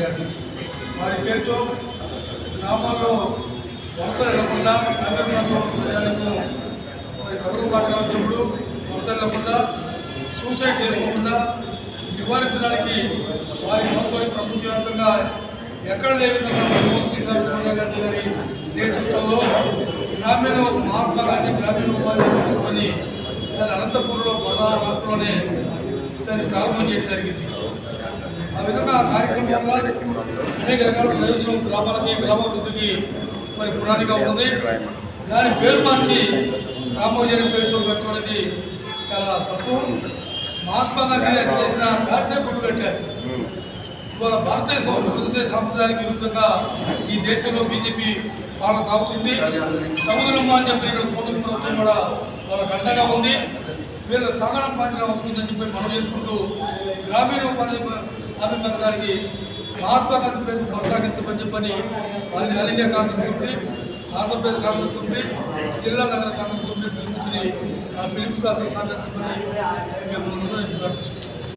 గారిని వారి పేరుతో గ్రామాల్లో వలసలు ఇవ్వకుండా ప్రజలకు మరి కరువు పట్టణప్పుడు వలసలు ఇవ్వకుండా సూసైడ్ చేసుకోకుండా నివారించడానికి వారి సంవత్సరాలు ప్రపంచవ్యాప్తంగా ఎక్కడ లేని విధంగా మన్మోహన్ సింగ్ గారు, సోనియా గాంధీ గారి నేతృత్వంలో గ్రామీణ మహాత్మా గాంధీ గ్రామీణ ఉపాధి అని దాని అనంతపూర్లో మన రాష్ట్రంలోనే దాన్ని ప్రారంభం చేయడం జరిగింది. ఆ విధంగా ఆ కార్యక్రమంలో అనేక రకాల ప్రయోజనం గ్రామాలకి గ్రామాభివృద్ధికి మరి పునాదిగా ఉంది. దాని పేరు మార్చి రామోజీ పేరుతో పెట్టడం చాలా తప్పు. మహాత్మా గాంధీ చేసిన దాటే పుట్టు పెట్టారు. ఇవాళ భారతీయ సాంప్రదాయానికి విరుద్ధంగా ఈ దేశంలో బీజేపీ పాలన సాగుతుంది. సముద్రం అని చెప్పి ఇక్కడ కోటం కూడా వాళ్ళకి అండగా ఉంది. వీళ్ళ సాగర పాలన వస్తుందని చెప్పి మనం చేసుకుంటూ గ్రామీణ ఉపాధి హామీ పథకానికి మహాత్మా గాంధీ పేరు కొనసాగించమని చెప్పని అది all India Congress committee, Andhra Pradesh Congress committee, జిల్లా నగర కాంగ్రెస్ కమిటీ పిలుపుని ఆ పిలుపుగా సాధించమని మేము